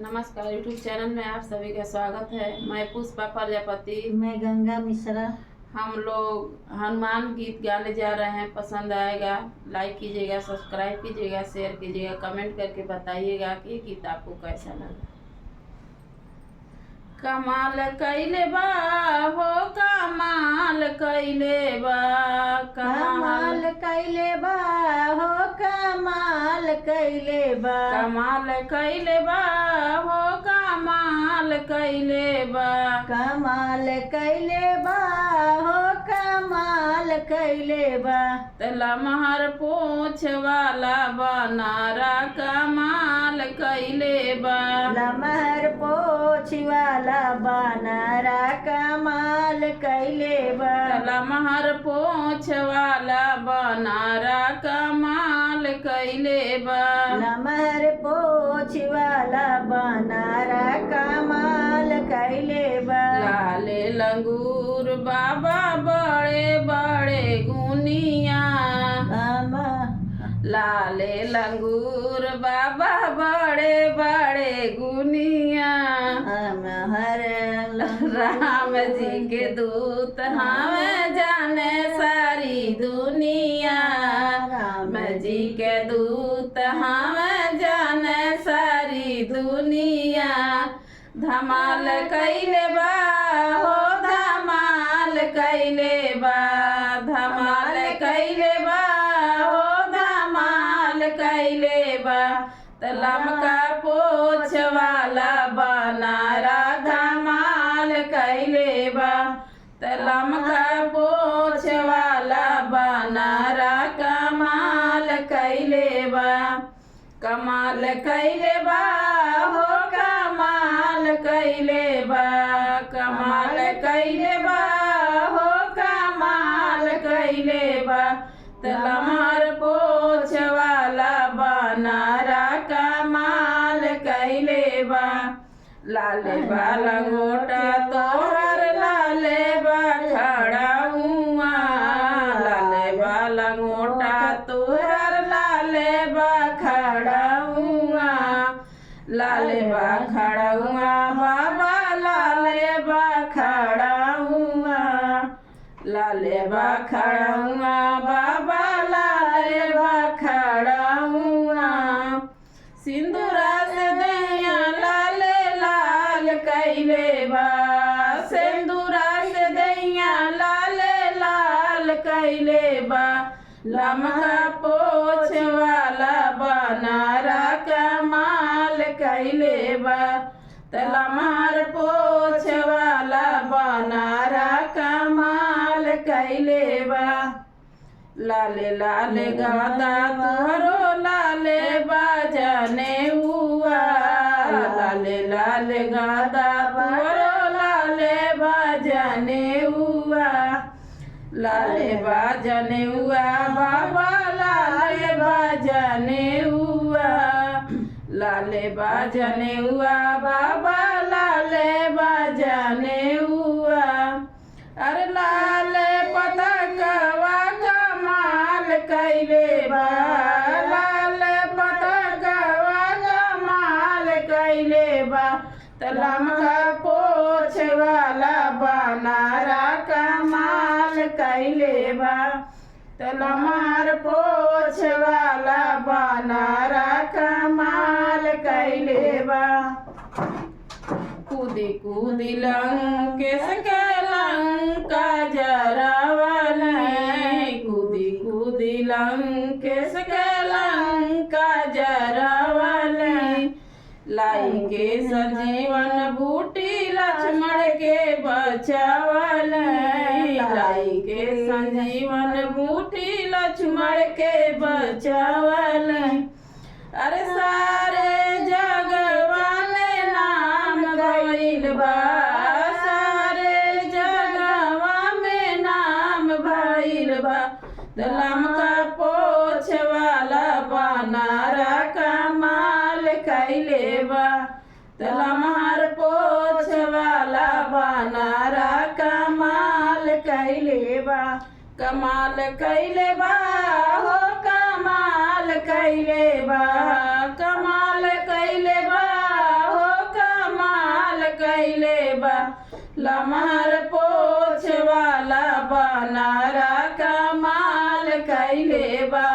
नमस्कार YouTube channel में आप सभी का स्वागत है। मैं पुष्पा प्रजापति। मैं गंगा मिश्रा। हम लोग हनुमान गीत गाने जा रहे हैं। पसंद आएगा लाइक कीजिएगा, सब्सक्राइब कीजिएगा, शेयर कीजिएगा, कमेंट करके बताइएगा कि ये गीत आपको कैसा लगा। कमाल कैले बा हो, कमाल कैले बा, कमाल कैले बा हो, कमाल कैले बा, कमाल कैले बा हो, कमाल कैले बा, कमाल कैले बा हो, कमाल कैले बा। लमहर पोछ वाला बनारा कमाल कैले बा, लमहर पोछ वाला बनारा कमाल कैले बा, लमहर पोछ वाला बनारा कमाल कैले बा, लमहर पोछ वाला बनारा कमाल कैले बा। लाले लंगूर बाबा बड़े बड़े गुनिया, लाले लंगूर बाबा बड़े बड़े गुनिया, हर राम जी के दूत हमें जाने सारी दुनिया, राम जी के दूत हमें जाने सारी दुनिया। धमाल कैले बा हो, धमाल कैले बा, धमाल कैले बा हो, धमाल कैले बा। लमका पोछ वाला बनारा धमाल कैले बा, लमका पोछ वाला बनारा कमाल कैले बा, कमाल कैले बा हो, कमाल कैले बा, कमाल कैले बा हो, कमाल कैले बा। लमहर पोछ वाला बनारा कमाल कैले बा, लाले बा लंगोटा तोहर लाले बा खड़ा हुआ, लाले बा लंगोटा तोहर लाले बा खड़ा हुआ, लाले बा खड़ा हुआ बाबा, लाले बा खड़ा हुआ, लाले बा खड़ा हुआ बाबा, लाले बा खड़ा हुआ। सिंदूरा से दैया लाले लाल कैले बा, सिंदूरा से दैया लाले लाल कैले बा। लमका पोछ वाला बनारा कमाल कैले बा, लमहर पोछ वाला बनारा कमाल कैले बा। लाले लाले गादा तोहरो लाले बाजने हुआ, लाले लाले गादा तोहरो लाले बाजने हुआ, लाले बाजने हुआ बाबा, लाले बाजने हुआ, लाले बाजने हुआ बाबा, लाले बाजने हुआ। अरे लाले पतकवा कमाल कैले बा, लाले पतकवा कमाल कैले बा। लमका पोछ वाला बनारा कमाल कैले बा, लमहर पोछ वाला बनारा कमाल कैले बा। कूदी कूदी लंकेश के लंका जरावल, कूदी कूदी लंकेश के लंका जरावल। लाई के संजीवन बूटी लक्ष्मण के बचावल, लाई के संजीवन बूटी लक्ष्मण के बचावल। अरे सारे जगवा में नाम भइल बा, सारे जगवा में नाम भइल बा। लमका पोछ वाला बनारा कमाल कैले बा, लमहर पोछ वाला बनारा कमाल कैले बा, कमाल कैले बा हो, कमाल कैले बा, कमाल कैले बा हो, लमहर पोछ वाला बनारा कमाल कैले बा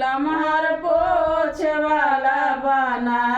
लमहर पोछ वाला बनारा